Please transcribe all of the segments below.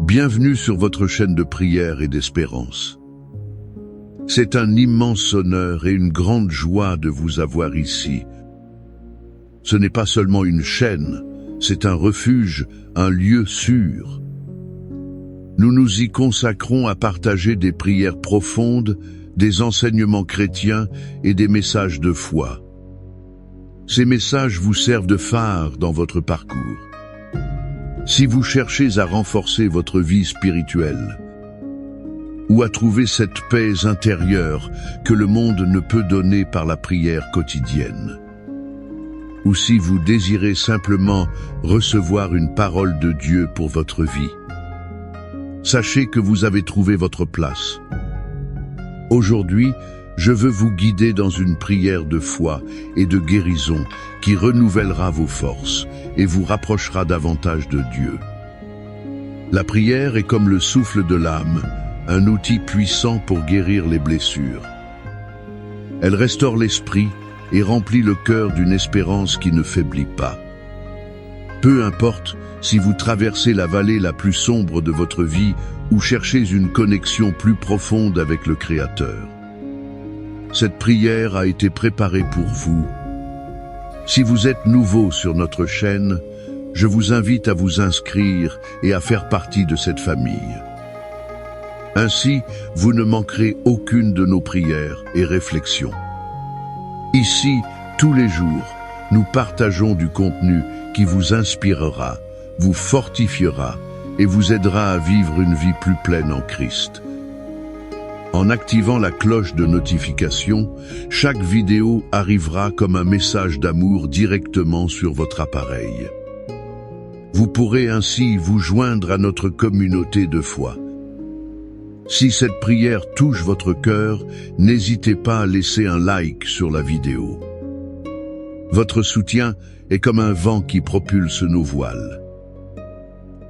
Bienvenue sur votre chaîne de prière et d'espérance. C'est un immense honneur et une grande joie de vous avoir ici. Ce n'est pas seulement une chaîne, c'est un refuge, un lieu sûr. Nous nous y consacrons à partager des prières profondes, des enseignements chrétiens et des messages de foi. Ces messages vous servent de phare dans votre parcours. Si vous cherchez à renforcer votre vie spirituelle ou à trouver cette paix intérieure que le monde ne peut donner par la prière quotidienne, ou si vous désirez simplement recevoir une parole de Dieu pour votre vie, sachez que vous avez trouvé votre place. Aujourd'hui, je veux vous guider dans une prière de foi et de guérison qui renouvellera vos forces et vous rapprochera davantage de Dieu. La prière est comme le souffle de l'âme, un outil puissant pour guérir les blessures. Elle restaure l'esprit et remplit le cœur d'une espérance qui ne faiblit pas. Peu importe si vous traversez la vallée la plus sombre de votre vie ou cherchez une connexion plus profonde avec le Créateur. Cette prière a été préparée pour vous. Si vous êtes nouveau sur notre chaîne, je vous invite à vous inscrire et à faire partie de cette famille. Ainsi, vous ne manquerez aucune de nos prières et réflexions. Ici, tous les jours, nous partageons du contenu qui vous inspirera, vous fortifiera et vous aidera à vivre une vie plus pleine en Christ. En activant la cloche de notification, chaque vidéo arrivera comme un message d'amour directement sur votre appareil. Vous pourrez ainsi vous joindre à notre communauté de foi. Si cette prière touche votre cœur, n'hésitez pas à laisser un like sur la vidéo. Votre soutien est comme un vent qui propulse nos voiles.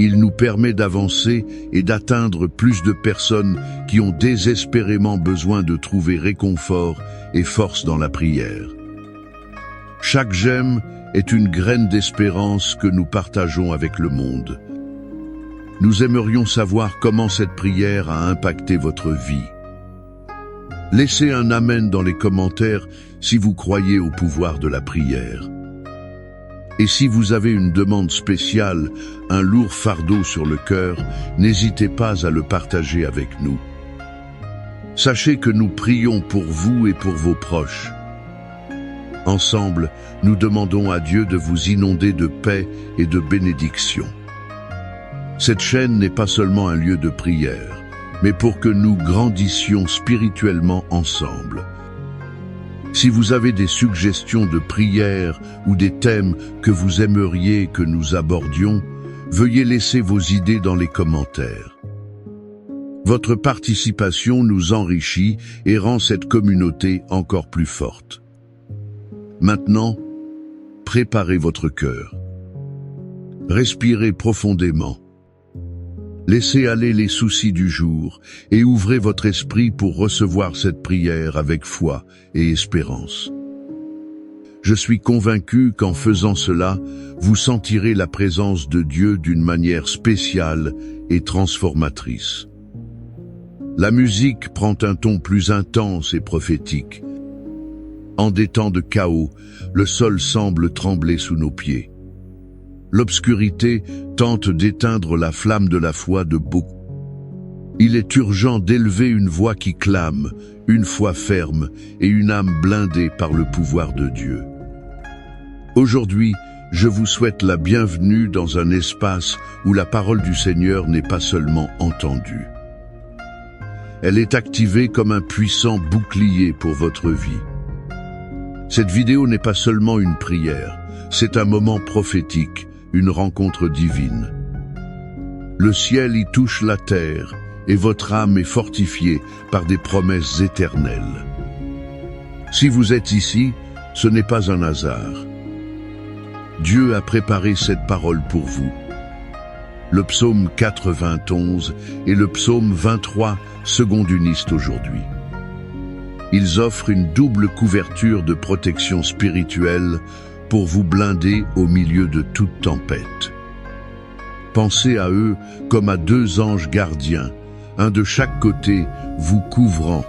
Il nous permet d'avancer et d'atteindre plus de personnes qui ont désespérément besoin de trouver réconfort et force dans la prière. Chaque j'aime est une graine d'espérance que nous partageons avec le monde. Nous aimerions savoir comment cette prière a impacté votre vie. Laissez un amen dans les commentaires si vous croyez au pouvoir de la prière. Et si vous avez une demande spéciale, un lourd fardeau sur le cœur, n'hésitez pas à le partager avec nous. Sachez que nous prions pour vous et pour vos proches. Ensemble, nous demandons à Dieu de vous inonder de paix et de bénédiction. Cette chaîne n'est pas seulement un lieu de prière, mais pour que nous grandissions spirituellement ensemble. Si vous avez des suggestions de prières ou des thèmes que vous aimeriez que nous abordions, veuillez laisser vos idées dans les commentaires. Votre participation nous enrichit et rend cette communauté encore plus forte. Maintenant, préparez votre cœur. Respirez profondément. Laissez aller les soucis du jour et ouvrez votre esprit pour recevoir cette prière avec foi et espérance. Je suis convaincu qu'en faisant cela, vous sentirez la présence de Dieu d'une manière spéciale et transformatrice. La musique prend un ton plus intense et prophétique. En des temps de chaos, le sol semble trembler sous nos pieds. L'obscurité tente d'éteindre la flamme de la foi de beaucoup. Il est urgent d'élever une voix qui clame, une foi ferme et une âme blindée par le pouvoir de Dieu. Aujourd'hui, je vous souhaite la bienvenue dans un espace où la parole du Seigneur n'est pas seulement entendue. Elle est activée comme un puissant bouclier pour votre vie. Cette vidéo n'est pas seulement une prière, c'est un moment prophétique, une rencontre divine. Le ciel y touche la terre et votre âme est fortifiée par des promesses éternelles. Si vous êtes ici, ce n'est pas un hasard. Dieu a préparé cette parole pour vous. Le psaume 91 et le psaume 23 secondunissent aujourd'hui. Ils offrent une double couverture de protection spirituelle pour vous blinder au milieu de toute tempête. Pensez à eux comme à deux anges gardiens, un de chaque côté, vous couvrant.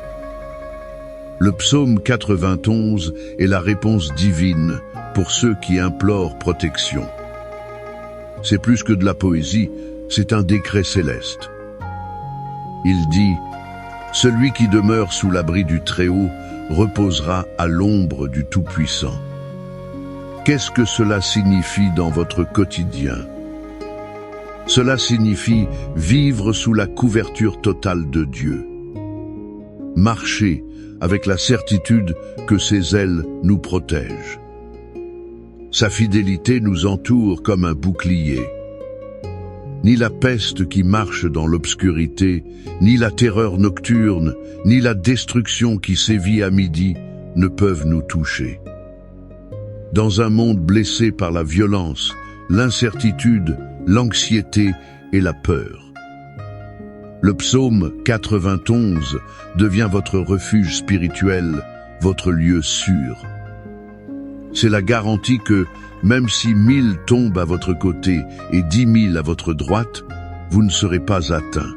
Le psaume 91 est la réponse divine pour ceux qui implorent protection. C'est plus que de la poésie, c'est un décret céleste. Il dit « Celui qui demeure sous l'abri du Très-Haut reposera à l'ombre du Tout-Puissant ». Qu'est-ce que cela signifie dans votre quotidien? Cela signifie vivre sous la couverture totale de Dieu. Marcher avec la certitude que ses ailes nous protègent. Sa fidélité nous entoure comme un bouclier. Ni la peste qui marche dans l'obscurité, ni la terreur nocturne, ni la destruction qui sévit à midi ne peuvent nous toucher. Dans un monde blessé par la violence, l'incertitude, l'anxiété et la peur, le psaume 91 devient votre refuge spirituel, votre lieu sûr. C'est la garantie que, même si 1000 tombent à votre côté et 10 000 à votre droite, vous ne serez pas atteints.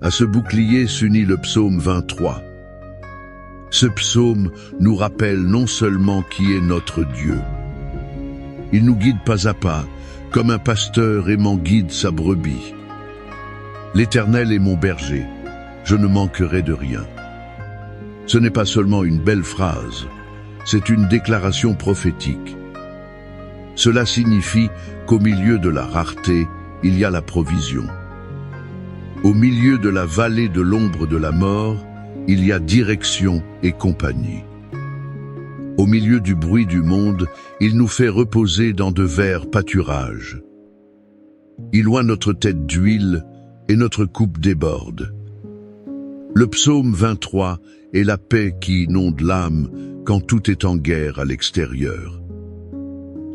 À ce bouclier s'unit le psaume 23. Ce psaume nous rappelle non seulement qui est notre Dieu. Il nous guide pas à pas, comme un pasteur aimant guide sa brebis. L'Éternel est mon berger, je ne manquerai de rien. Ce n'est pas seulement une belle phrase, c'est une déclaration prophétique. Cela signifie qu'au milieu de la rareté, il y a la provision. Au milieu de la vallée de l'ombre de la mort, il y a direction et compagnie. Au milieu du bruit du monde, il nous fait reposer dans de verts pâturages. Il oint notre tête d'huile et notre coupe déborde. Le psaume 23 est la paix qui inonde l'âme quand tout est en guerre à l'extérieur.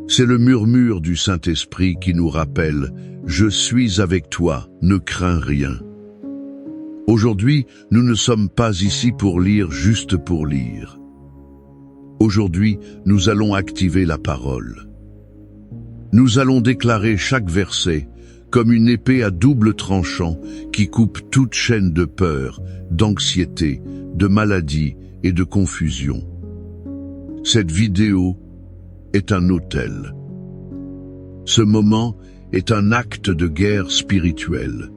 C'est le murmure du Saint-Esprit qui nous rappelle « Je suis avec toi, ne crains rien ». Aujourd'hui, nous ne sommes pas ici pour lire juste pour lire. Aujourd'hui, nous allons activer la parole. Nous allons déclarer chaque verset comme une épée à double tranchant qui coupe toute chaîne de peur, d'anxiété, de maladie et de confusion. Cette vidéo est un autel. Ce moment est un acte de guerre spirituelle.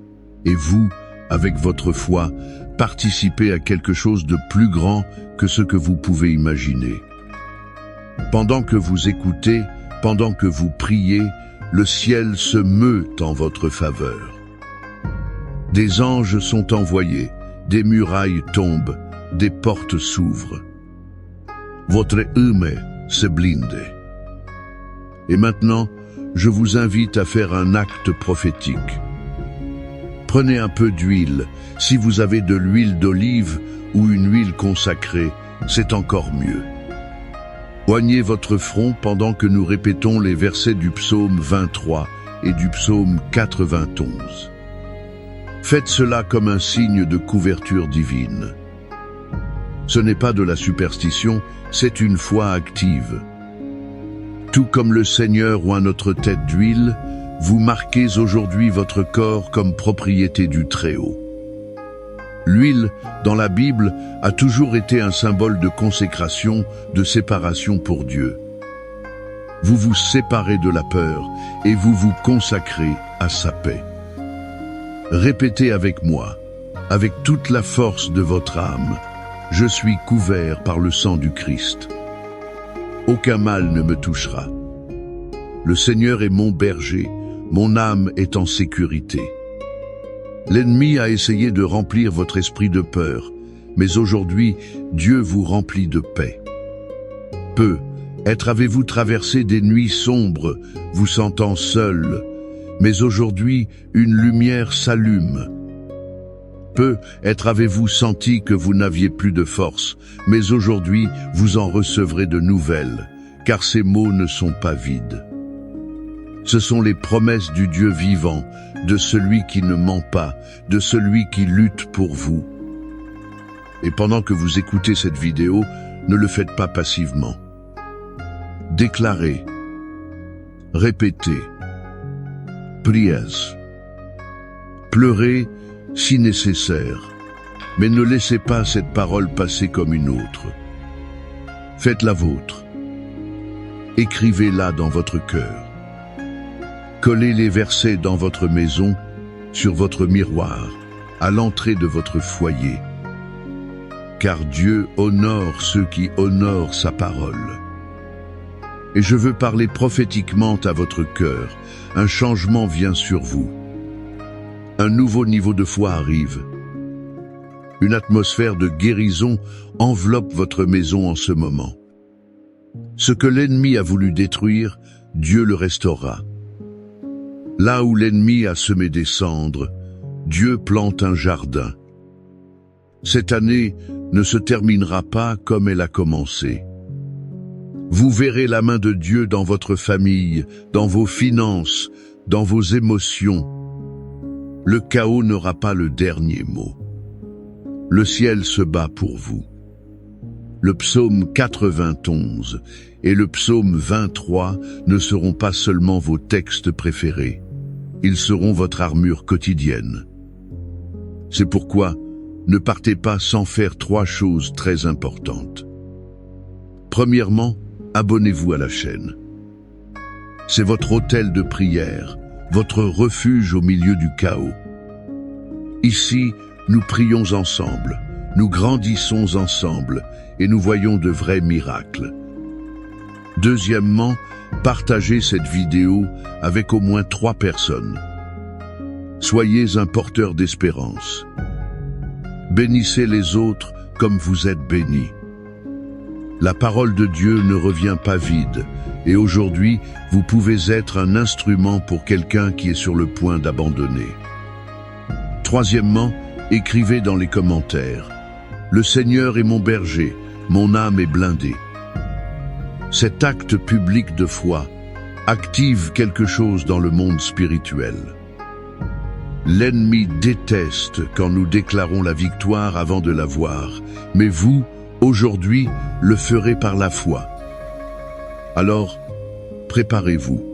Et vous, avec votre foi, participez à quelque chose de plus grand que ce que vous pouvez imaginer. Pendant que vous écoutez, pendant que vous priez, le ciel se meut en votre faveur. Des anges sont envoyés, des murailles tombent, des portes s'ouvrent. Votre âme se blinde. Et maintenant, je vous invite à faire un acte prophétique. Prenez un peu d'huile. Si vous avez de l'huile d'olive ou une huile consacrée, c'est encore mieux. Oignez votre front pendant que nous répétons les versets du psaume 23 et du psaume 91. Faites cela comme un signe de couverture divine. Ce n'est pas de la superstition, c'est une foi active. Tout comme le Seigneur oint notre tête d'huile, vous marquez aujourd'hui votre corps comme propriété du Très-Haut. L'huile, dans la Bible, a toujours été un symbole de consécration, de séparation pour Dieu. Vous vous séparez de la peur et vous vous consacrez à sa paix. Répétez avec moi, avec toute la force de votre âme, « Je suis couvert par le sang du Christ. Aucun mal ne me touchera. Le Seigneur est mon berger, mon âme est en sécurité. » L'ennemi a essayé de remplir votre esprit de peur, mais aujourd'hui, Dieu vous remplit de paix. Peut-être avez-vous traversé des nuits sombres, vous sentant seul, mais aujourd'hui, une lumière s'allume. Peut-être avez-vous senti que vous n'aviez plus de force, mais aujourd'hui, vous en recevrez de nouvelles, car ces mots ne sont pas vides. Ce sont les promesses du Dieu vivant, de celui qui ne ment pas, de celui qui lutte pour vous. Et pendant que vous écoutez cette vidéo, ne le faites pas passivement. Déclarez, répétez. Priez. Pleurez si nécessaire, mais ne laissez pas cette parole passer comme une autre. Faites-la vôtre. Écrivez-la dans votre cœur. Collez les versets dans votre maison, sur votre miroir, à l'entrée de votre foyer. Car Dieu honore ceux qui honorent sa parole. Et je veux parler prophétiquement à votre cœur. Un changement vient sur vous. Un nouveau niveau de foi arrive. Une atmosphère de guérison enveloppe votre maison en ce moment. Ce que l'ennemi a voulu détruire, Dieu le restaurera. Là où l'ennemi a semé des cendres, Dieu plante un jardin. Cette année ne se terminera pas comme elle a commencé. Vous verrez la main de Dieu dans votre famille, dans vos finances, dans vos émotions. Le chaos n'aura pas le dernier mot. Le ciel se bat pour vous. Le psaume 91 et le psaume 23 ne seront pas seulement vos textes préférés. Ils seront votre armure quotidienne. C'est pourquoi ne partez pas sans faire 3 choses très importantes. Premièrement, abonnez-vous à la chaîne. C'est votre autel de prière, votre refuge au milieu du chaos. Ici, nous prions ensemble, nous grandissons ensemble et nous voyons de vrais miracles. Deuxièmement, partagez cette vidéo avec au moins 3 personnes. Soyez un porteur d'espérance. Bénissez les autres comme vous êtes bénis. La parole de Dieu ne revient pas vide, et aujourd'hui, vous pouvez être un instrument pour quelqu'un qui est sur le point d'abandonner. Troisièmement, écrivez dans les commentaires « Le Seigneur est mon berger, mon âme est blindée ». Cet acte public de foi active quelque chose dans le monde spirituel. L'ennemi déteste quand nous déclarons la victoire avant de la voir, mais vous, aujourd'hui, le ferez par la foi. Alors, préparez-vous.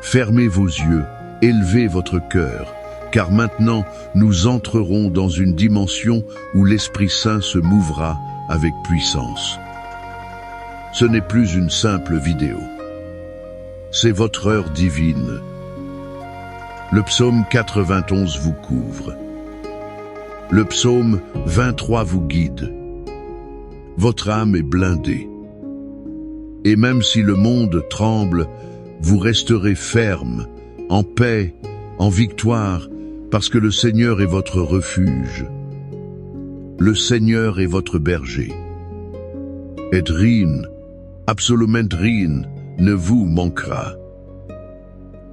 Fermez vos yeux, élevez votre cœur, car maintenant nous entrerons dans une dimension où l'Esprit Saint se mouvra avec puissance. Ce n'est plus une simple vidéo. C'est votre heure divine. Le psaume 91 vous couvre. Le psaume 23 vous guide. Votre âme est blindée. Et même si le monde tremble, vous resterez ferme, en paix, en victoire, parce que le Seigneur est votre refuge. Le Seigneur est votre berger. Et rien, absolument rien, ne vous manquera.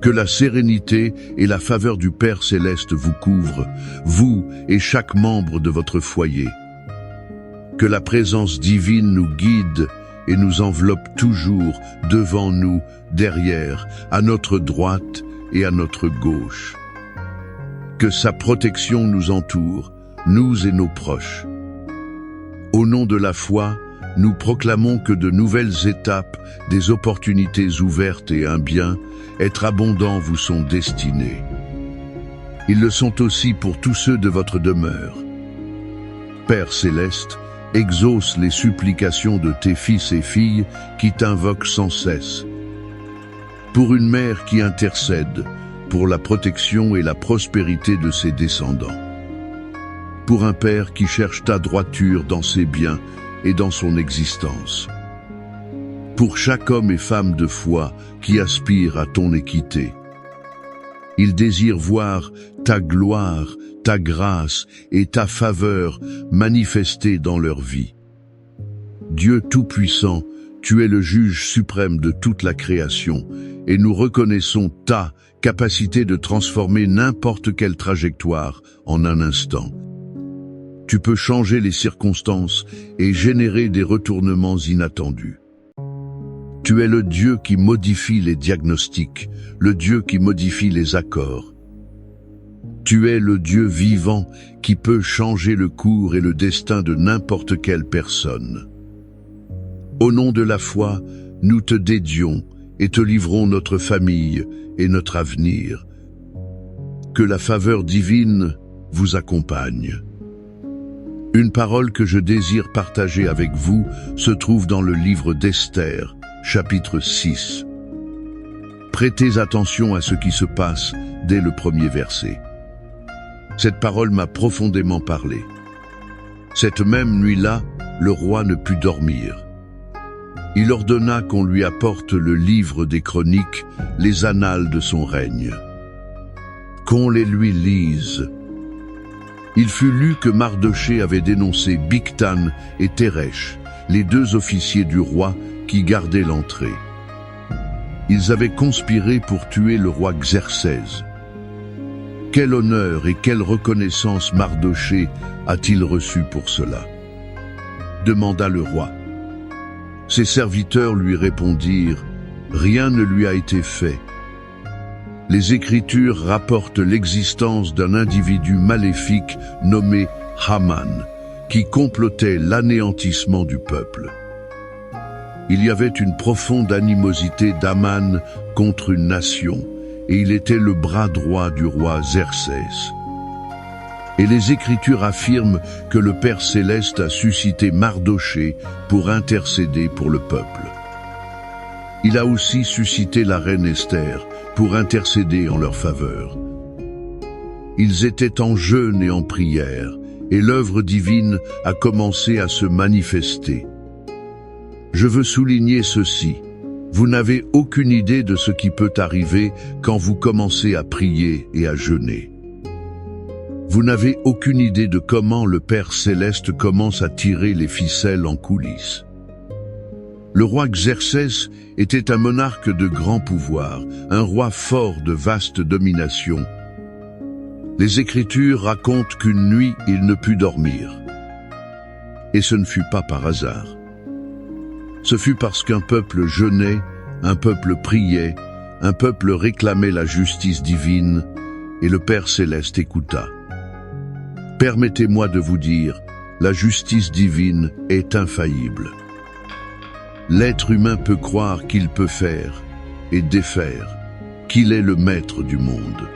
Que la sérénité et la faveur du Père Céleste vous couvrent, vous et chaque membre de votre foyer. Que la présence divine nous guide et nous enveloppe toujours, devant nous, derrière, à notre droite et à notre gauche. Que sa protection nous entoure, nous et nos proches. Au nom de la foi, nous proclamons que de nouvelles étapes, des opportunités ouvertes et un bien, être abondant vous sont destinés. Ils le sont aussi pour tous ceux de votre demeure. Père Céleste, exauce les supplications de tes fils et filles qui t'invoquent sans cesse. Pour une mère qui intercède, pour la protection et la prospérité de ses descendants. Pour un père qui cherche ta droiture dans ses biens et dans son existence. Pour chaque homme et femme de foi qui aspire à ton équité. Ils désirent voir ta gloire, ta grâce et ta faveur manifestées dans leur vie. Dieu Tout-Puissant, tu es le juge suprême de toute la création et nous reconnaissons ta capacité de transformer n'importe quelle trajectoire en un instant. Tu peux changer les circonstances et générer des retournements inattendus. Tu es le Dieu qui modifie les diagnostics, le Dieu qui modifie les accords. Tu es le Dieu vivant qui peut changer le cours et le destin de n'importe quelle personne. Au nom de la foi, nous te dédions et te livrons notre famille et notre avenir. Que la faveur divine vous accompagne. Une parole que je désire partager avec vous se trouve dans le livre d'Esther, chapitre 6. Prêtez attention à ce qui se passe dès le premier verset. Cette parole m'a profondément parlé. Cette même nuit-là, le roi ne put dormir. Il ordonna qu'on lui apporte le livre des chroniques, les annales de son règne. Qu'on les lui lise. Il fut lu que Mardochée avait dénoncé Bigthan et Téresh, les deux officiers du roi qui gardaient l'entrée. Ils avaient conspiré pour tuer le roi Xerxès. Quel honneur et quelle reconnaissance Mardochée a-t-il reçu pour cela? Demanda le roi. Ses serviteurs lui répondirent, rien ne lui a été fait. Les Écritures rapportent l'existence d'un individu maléfique nommé Haman, qui complotait l'anéantissement du peuple. Il y avait une profonde animosité d'Aman contre une nation, et il était le bras droit du roi Xerxès. Et les Écritures affirment que le Père Céleste a suscité Mardochée pour intercéder pour le peuple. Il a aussi suscité la reine Esther pour intercéder en leur faveur. Ils étaient en jeûne et en prière, et l'œuvre divine a commencé à se manifester. Je veux souligner ceci. Vous n'avez aucune idée de ce qui peut arriver quand vous commencez à prier et à jeûner. Vous n'avez aucune idée de comment le Père Céleste commence à tirer les ficelles en coulisses. Le roi Xerxès était un monarque de grand pouvoir, un roi fort de vaste domination. Les Écritures racontent qu'une nuit il ne put dormir. Et ce ne fut pas par hasard. Ce fut parce qu'un peuple jeûnait, un peuple priait, un peuple réclamait la justice divine, et le Père Céleste écouta. Permettez-moi de vous dire, la justice divine est infaillible. L'être humain peut croire qu'il peut faire et défaire, qu'il est le maître du monde.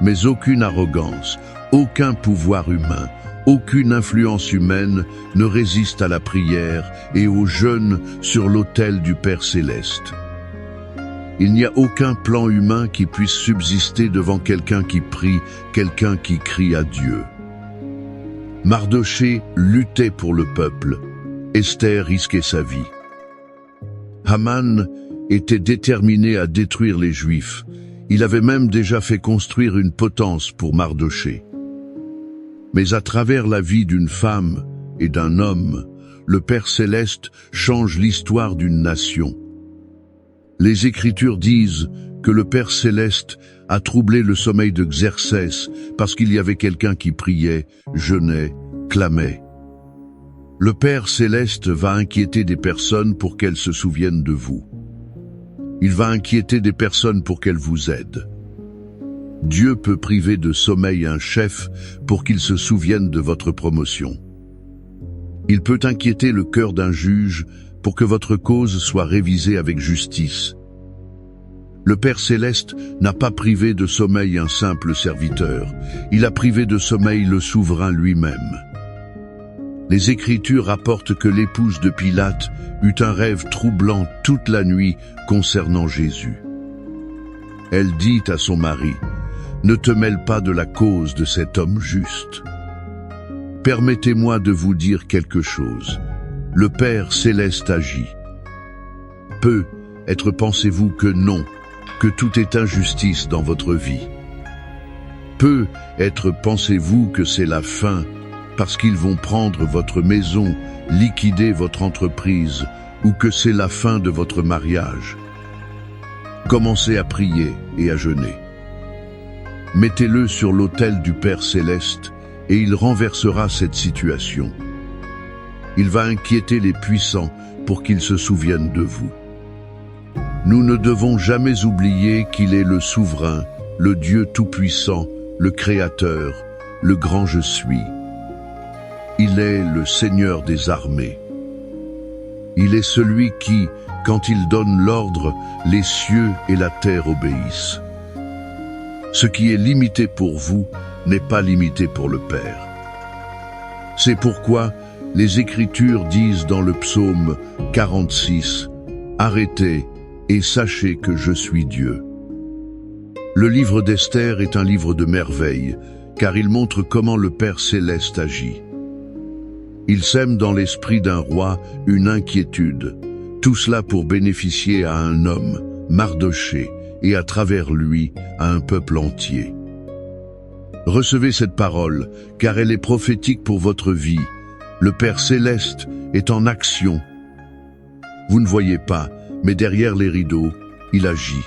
Mais aucune arrogance, aucun pouvoir humain, aucune influence humaine ne résiste à la prière et au jeûne sur l'autel du Père Céleste. Il n'y a aucun plan humain qui puisse subsister devant quelqu'un qui prie, quelqu'un qui crie à Dieu. Mardochée luttait pour le peuple. Esther risquait sa vie. Haman était déterminé à détruire les Juifs. Il avait même déjà fait construire une potence pour Mardochée. Mais à travers la vie d'une femme et d'un homme, le Père Céleste change l'histoire d'une nation. Les Écritures disent que le Père Céleste a troublé le sommeil de Xerxès parce qu'il y avait quelqu'un qui priait, jeûnait, clamait. Le Père Céleste va inquiéter des personnes pour qu'elles se souviennent de vous. Il va inquiéter des personnes pour qu'elles vous aident. Dieu peut priver de sommeil un chef pour qu'il se souvienne de votre promotion. Il peut inquiéter le cœur d'un juge pour que votre cause soit révisée avec justice. Le Père Céleste n'a pas privé de sommeil un simple serviteur, il a privé de sommeil le souverain lui-même. Les Écritures rapportent que l'épouse de Pilate eut un rêve troublant toute la nuit concernant Jésus. Elle dit à son mari, « Ne te mêle pas de la cause de cet homme juste. » Permettez-moi de vous dire quelque chose. Le Père Céleste agit. Peut-être pensez-vous que non, que tout est injustice dans votre vie. Peut-être pensez-vous que c'est la fin, parce qu'ils vont prendre votre maison, liquider votre entreprise, ou que c'est la fin de votre mariage. Commencez à prier et à jeûner. Mettez-le sur l'autel du Père Céleste, et il renversera cette situation. Il va inquiéter les puissants pour qu'ils se souviennent de vous. Nous ne devons jamais oublier qu'il est le souverain, le Dieu tout-puissant, le Créateur, le grand je suis. Il est le Seigneur des armées. Il est celui qui, Quand il donne l'ordre, les cieux et la terre obéissent. Ce qui est limité pour vous n'est pas limité pour le Père. C'est pourquoi les Écritures disent dans le psaume 46, « Arrêtez et sachez que je suis Dieu ». Le livre d'Esther est un livre de merveilles, car il montre comment le Père céleste agit. Il sème dans l'esprit d'un roi une inquiétude, tout cela pour bénéficier à un homme, Mardochée, et à travers lui, à un peuple entier. Recevez cette parole, car elle est prophétique pour votre vie. Le Père céleste est en action. Vous ne voyez pas, mais derrière les rideaux, il agit.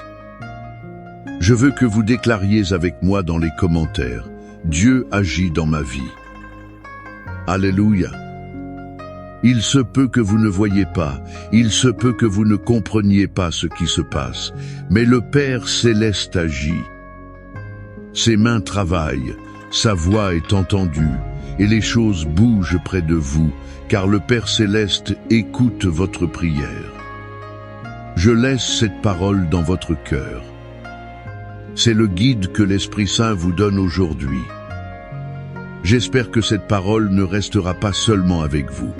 Je veux que vous déclariez avec moi dans les commentaires, « Dieu agit dans ma vie ». Alléluia. Il se peut que vous ne voyez pas, il se peut que vous ne compreniez pas ce qui se passe, mais le Père céleste agit. Ses mains travaillent, sa voix est entendue, et les choses bougent près de vous, car le Père céleste écoute votre prière. Je laisse cette parole dans votre cœur. C'est le guide que l'Esprit Saint vous donne aujourd'hui. J'espère que cette parole ne restera pas seulement avec vous.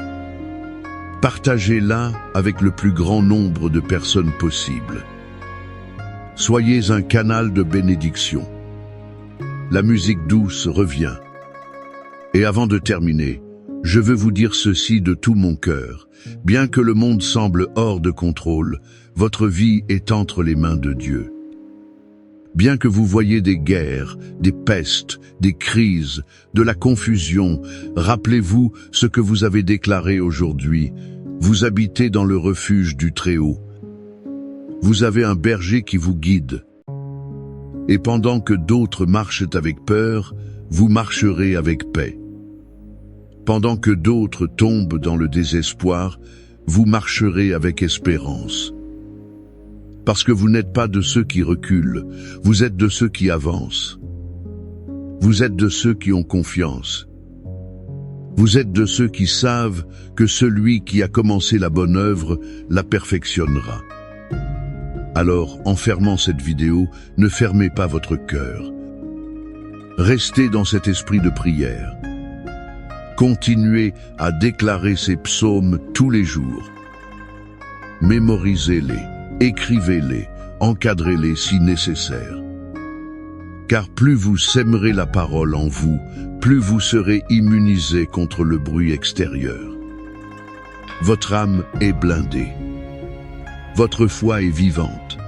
Partagez-la avec le plus grand nombre de personnes possible. Soyez un canal de bénédiction. La musique douce revient. Et avant de terminer, je veux vous dire ceci de tout mon cœur. Bien que le monde semble hors de contrôle, votre vie est entre les mains de Dieu. Bien que vous voyez des guerres, des pestes, des crises, de la confusion, rappelez-vous ce que vous avez déclaré aujourd'hui. Vous habitez dans le refuge du Très-Haut. Vous avez un berger qui vous guide. Et pendant que d'autres marchent avec peur, vous marcherez avec paix. Pendant que d'autres tombent dans le désespoir, vous marcherez avec espérance. Parce que vous n'êtes pas de ceux qui reculent, vous êtes de ceux qui avancent. Vous êtes de ceux qui ont confiance. Vous êtes de ceux qui savent que celui qui a commencé la bonne œuvre la perfectionnera. Alors, en fermant cette vidéo, ne fermez pas votre cœur. Restez dans cet esprit de prière. Continuez à déclarer ces psaumes tous les jours. Mémorisez-les. Écrivez-les, encadrez-les si nécessaire. Car plus vous sèmerez la parole en vous, plus vous serez immunisé contre le bruit extérieur. Votre âme est blindée. Votre foi est vivante.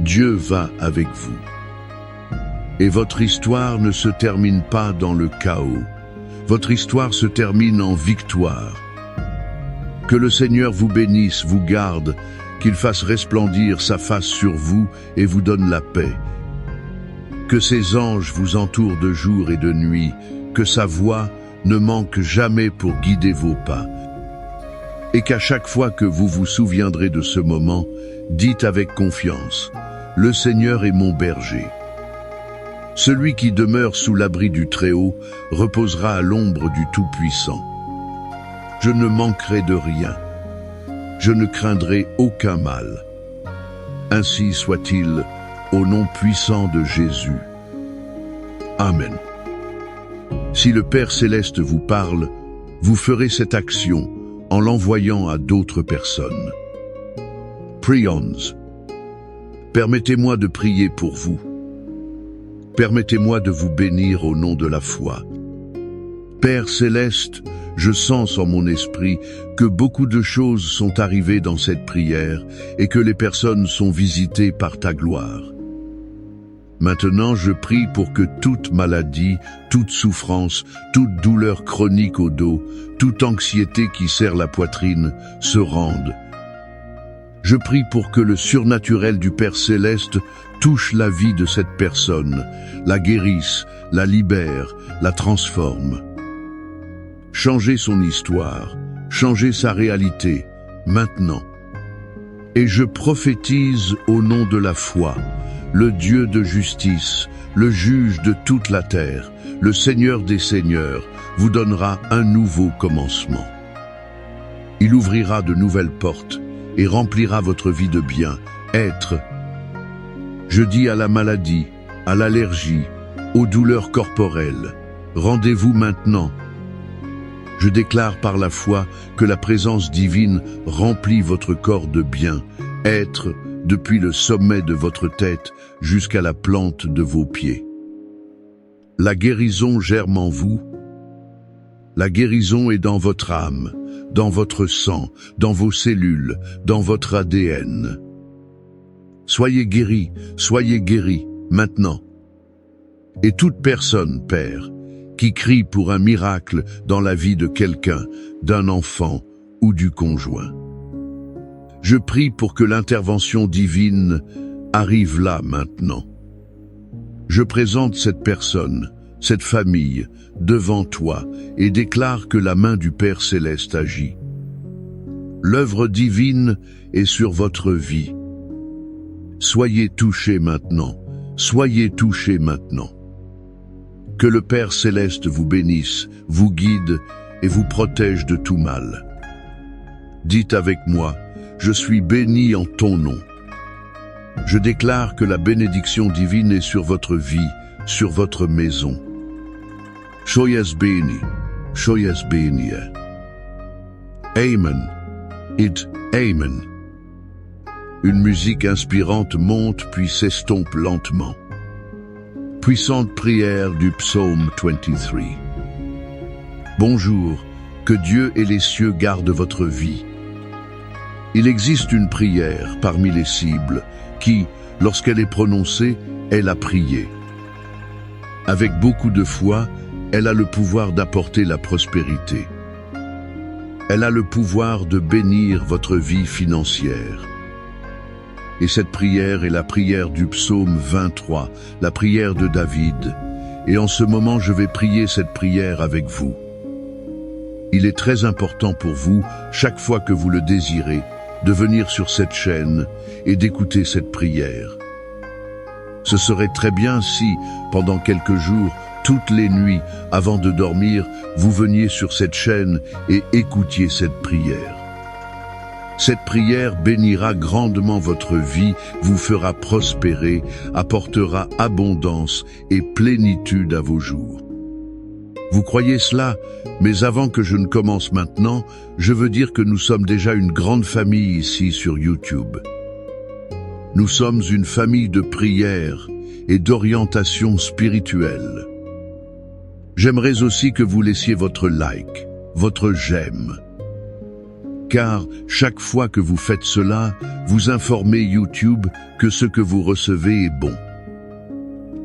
Dieu va avec vous. Et votre histoire ne se termine pas dans le chaos. Votre histoire se termine en victoire. Que le Seigneur vous bénisse, vous garde, qu'il fasse resplendir sa face sur vous et vous donne la paix. Que ses anges vous entourent de jour et de nuit, que sa voix ne manque jamais pour guider vos pas. Et qu'à chaque fois que vous vous souviendrez de ce moment, dites avec confiance, « Le Seigneur est mon berger ». Celui qui demeure sous l'abri du Très-Haut reposera à l'ombre du Tout-Puissant. Je ne manquerai de rien. Je ne craindrai aucun mal. Ainsi soit-il, au nom puissant de Jésus. Amen. Si le Père Céleste vous parle, vous ferez cette action en l'envoyant à d'autres personnes. Prions. Permettez-moi de prier pour vous. Permettez-moi de vous bénir au nom de la foi. Père Céleste, je sens en mon esprit que beaucoup de choses sont arrivées dans cette prière et que les personnes sont visitées par ta gloire. Maintenant, je prie pour que toute maladie, toute souffrance, toute douleur chronique au dos, toute anxiété qui serre la poitrine se rende. Je prie pour que le surnaturel du Père Céleste touche la vie de cette personne, la guérisse, la libère, la transforme. Changez son histoire, changez sa réalité, maintenant. Et je prophétise au nom de la foi, le Dieu de justice, le juge de toute la terre, le Seigneur des seigneurs, vous donnera un nouveau commencement. Il ouvrira de nouvelles portes et remplira votre vie de bien. Être. Je dis à la maladie, à l'allergie, aux douleurs corporelles, rendez-vous maintenant. Je déclare par la foi que la présence divine remplit votre corps de bien. Être, depuis le sommet de votre tête jusqu'à la plante de vos pieds. La guérison germe en vous. La guérison est dans votre âme, dans votre sang, dans vos cellules, dans votre ADN. Soyez guéris, maintenant. Et toute personne, Père, qui crie pour un miracle dans la vie de quelqu'un, d'un enfant ou du conjoint. Je prie pour que l'intervention divine arrive là maintenant. Je présente cette personne, cette famille, devant toi et déclare que la main du Père Céleste agit. L'œuvre divine est sur votre vie. Soyez touchés maintenant, soyez touchés maintenant. Que le Père Céleste vous bénisse, vous guide et vous protège de tout mal. Dites avec moi, je suis béni en ton nom. Je déclare que la bénédiction divine est sur votre vie, sur votre maison. Soyez bénis, soyez bénis. Amen. It, Amen. Une musique inspirante monte puis s'estompe lentement. Puissante prière du psaume 23. Bonjour, que Dieu et les cieux gardent votre vie. Il existe une prière parmi les cibles qui, lorsqu'elle est prononcée, est la prier. Avec beaucoup de foi, elle a le pouvoir d'apporter la prospérité. Elle a le pouvoir de bénir votre vie financière. Et cette prière est la prière du psaume 23, la prière de David. Et en ce moment, je vais prier cette prière avec vous. Il est très important pour vous, chaque fois que vous le désirez, de venir sur cette chaîne et d'écouter cette prière. Ce serait très bien si, pendant quelques jours, toutes les nuits, avant de dormir, vous veniez sur cette chaîne et écoutiez cette prière. Cette prière bénira grandement votre vie, vous fera prospérer, apportera abondance et plénitude à vos jours. Vous croyez cela? Mais avant que je ne commence maintenant, je veux dire que nous sommes déjà une grande famille ici sur YouTube. Nous sommes une famille de prière et d'orientation spirituelle. J'aimerais aussi que vous laissiez votre like, votre j'aime. Car chaque fois que vous faites cela, vous informez YouTube que ce que vous recevez est bon.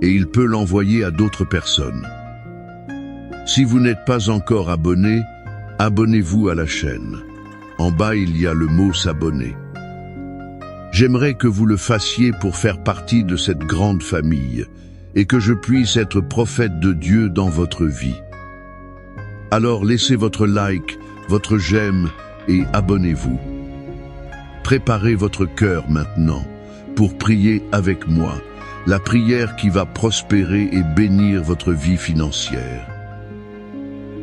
Et il peut l'envoyer à d'autres personnes. Si vous n'êtes pas encore abonné, abonnez-vous à la chaîne. En bas, il y a le mot s'abonner. J'aimerais que vous le fassiez pour faire partie de cette grande famille et que je puisse être prophète de Dieu dans votre vie. Alors laissez votre like, votre j'aime et abonnez-vous. Préparez votre cœur maintenant pour prier avec moi, la prière qui va prospérer et bénir votre vie financière.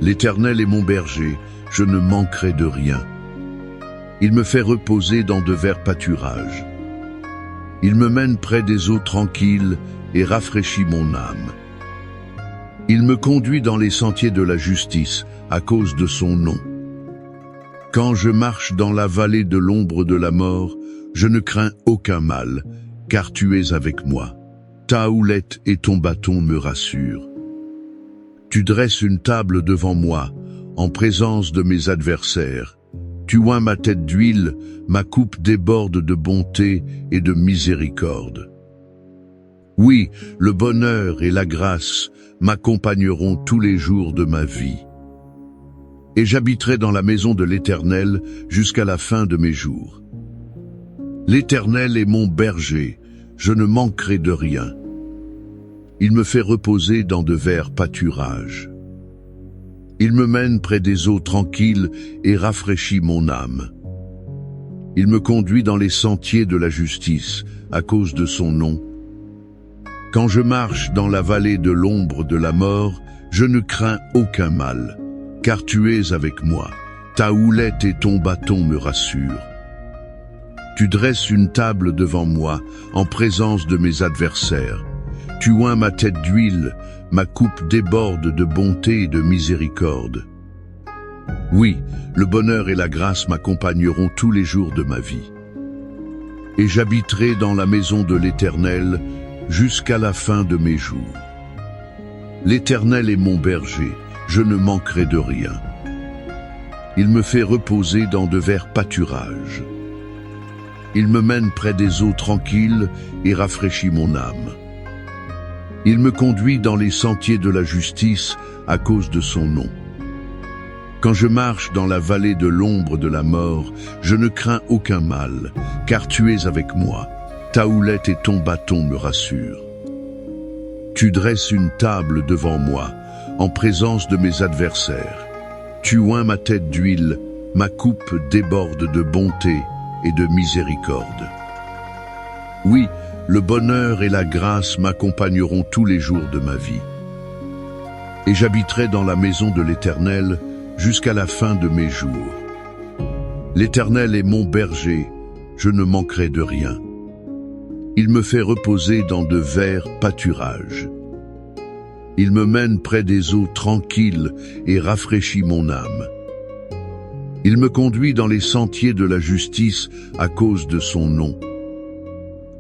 L'Éternel est mon berger, je ne manquerai de rien. Il me fait reposer dans de verts pâturages. Il me mène près des eaux tranquilles et rafraîchit mon âme. Il me conduit dans les sentiers de la justice à cause de son nom. Quand je marche dans la vallée de l'ombre de la mort, je ne crains aucun mal, car tu es avec moi. Ta houlette et ton bâton me rassurent. Tu dresses une table devant moi, en présence de mes adversaires. Tu oins ma tête d'huile, ma coupe déborde de bonté et de miséricorde. Oui, le bonheur et la grâce m'accompagneront tous les jours de ma vie. Et j'habiterai dans la maison de l'Éternel jusqu'à la fin de mes jours. L'Éternel est mon berger, je ne manquerai de rien. Il me fait reposer dans de verts pâturages. Il me mène près des eaux tranquilles et rafraîchit mon âme. Il me conduit dans les sentiers de la justice à cause de son nom. Quand je marche dans la vallée de l'ombre de la mort, je ne crains aucun mal, car tu es avec moi. Ta houlette et ton bâton me rassurent. Tu dresses une table devant moi, en présence de mes adversaires. Tu oins ma tête d'huile, ma coupe déborde de bonté et de miséricorde. Oui, le bonheur et la grâce m'accompagneront tous les jours de ma vie. Et j'habiterai dans la maison de l'Éternel jusqu'à la fin de mes jours. L'Éternel est mon berger, je ne manquerai de rien. Il me fait reposer dans de verts pâturages. Il me mène près des eaux tranquilles et rafraîchit mon âme. Il me conduit dans les sentiers de la justice à cause de son nom. Quand je marche dans la vallée de l'ombre de la mort, je ne crains aucun mal, car tu es avec moi. Ta houlette et ton bâton me rassurent. Tu dresses une table devant moi, en présence de mes adversaires. Tu oins ma tête d'huile, ma coupe déborde de bonté et de miséricorde. Oui, le bonheur et la grâce m'accompagneront tous les jours de ma vie. Et j'habiterai dans la maison de l'Éternel jusqu'à la fin de mes jours. L'Éternel est mon berger, je ne manquerai de rien. Il me fait reposer dans de verts pâturages. Il me mène près des eaux tranquilles et rafraîchit mon âme. Il me conduit dans les sentiers de la justice à cause de son nom.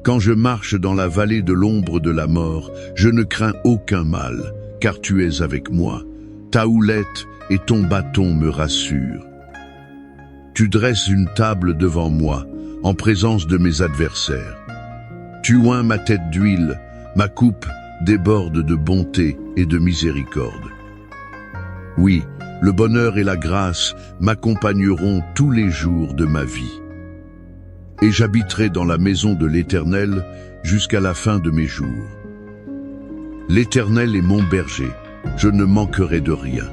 Quand je marche dans la vallée de l'ombre de la mort, je ne crains aucun mal, car tu es avec moi. Ta houlette et ton bâton me rassurent. Tu dresses une table devant moi, en présence de mes adversaires. Tu oins ma tête d'huile, ma coupe déborde de bonté et de miséricorde. Oui, le bonheur et la grâce m'accompagneront tous les jours de ma vie. Et j'habiterai dans la maison de l'Éternel jusqu'à la fin de mes jours. L'Éternel est mon berger, je ne manquerai de rien.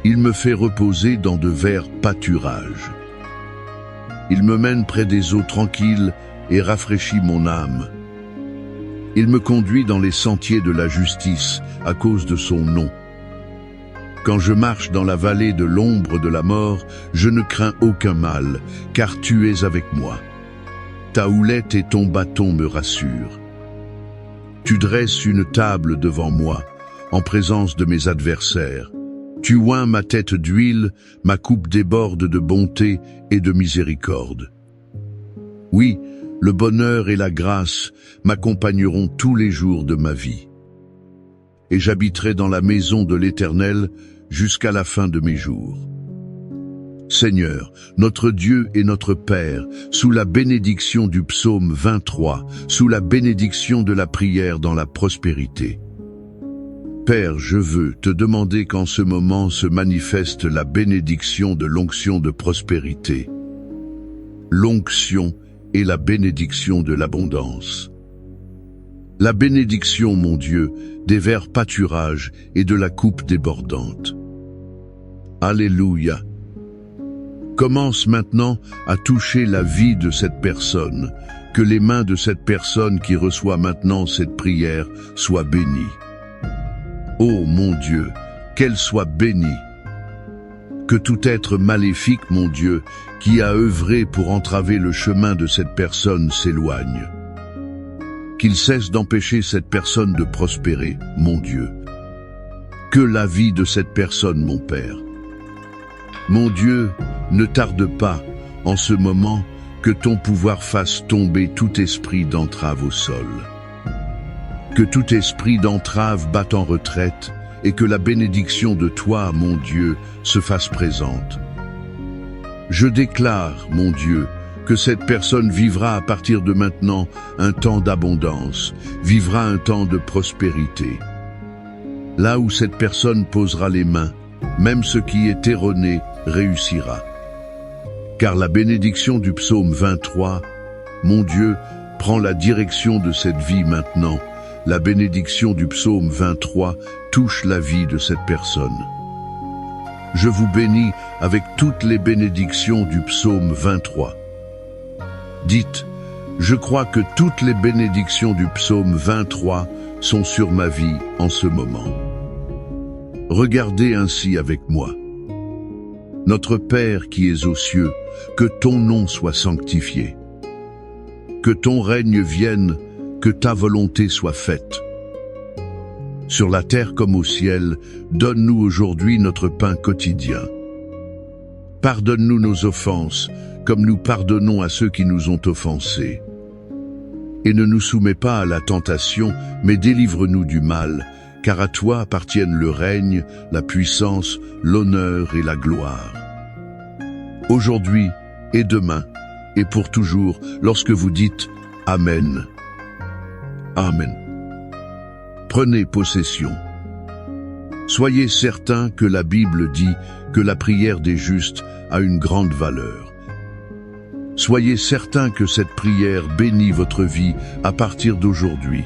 Il me fait reposer dans de verts pâturages. Il me mène près des eaux tranquilles et rafraîchit mon âme. Il me conduit dans les sentiers de la justice à cause de son nom. Quand je marche dans la vallée de l'ombre de la mort, je ne crains aucun mal, car tu es avec moi. Ta houlette et ton bâton me rassurent. Tu dresses une table devant moi, en présence de mes adversaires. Tu oins ma tête d'huile, ma coupe déborde de bonté et de miséricorde. Oui, le bonheur et la grâce m'accompagneront tous les jours de ma vie. Et j'habiterai dans la maison de l'Éternel jusqu'à la fin de mes jours. Seigneur, notre Dieu et notre Père, sous la bénédiction du psaume 23, sous la bénédiction de la prière dans la prospérité. Père, je veux te demander qu'en ce moment se manifeste la bénédiction de l'onction de prospérité. L'onction et la bénédiction de l'abondance. La bénédiction, mon Dieu, des verts pâturages et de la coupe débordante. Alléluia. Commence maintenant à toucher la vie de cette personne, que les mains de cette personne qui reçoit maintenant cette prière soient bénies. Ô mon Dieu, qu'elle soit bénie. Que tout être maléfique, mon Dieu, qui a œuvré pour entraver le chemin de cette personne s'éloigne. Qu'il cesse d'empêcher cette personne de prospérer, mon Dieu. Que la vie de cette personne, mon Père. Mon Dieu, ne tarde pas, en ce moment, que ton pouvoir fasse tomber tout esprit d'entrave au sol. Que tout esprit d'entrave batte en retraite et que la bénédiction de toi, mon Dieu, se fasse présente. Je déclare, mon Dieu, que cette personne vivra à partir de maintenant un temps d'abondance, vivra un temps de prospérité. Là où cette personne posera les mains, même ce qui est erroné réussira. Car la bénédiction du psaume 23, mon Dieu, prend la direction de cette vie maintenant. La bénédiction du psaume 23 touche la vie de cette personne. Je vous bénis avec toutes les bénédictions du psaume 23. Dites, je crois que toutes les bénédictions du psaume 23 sont sur ma vie en ce moment. Regardez ainsi avec moi. Notre Père qui es aux cieux, que ton nom soit sanctifié. Que ton règne vienne, que ta volonté soit faite. Sur la terre comme au ciel, donne-nous aujourd'hui notre pain quotidien. Pardonne-nous nos offenses, comme nous pardonnons à ceux qui nous ont offensés. Et ne nous soumets pas à la tentation, mais délivre-nous du mal, car à toi appartiennent le règne, la puissance, l'honneur et la gloire. Aujourd'hui et demain, et pour toujours, lorsque vous dites « Amen ». Amen. Prenez possession. Soyez certains que la Bible dit que la prière des justes a une grande valeur. Soyez certains que cette prière bénit votre vie à partir d'aujourd'hui.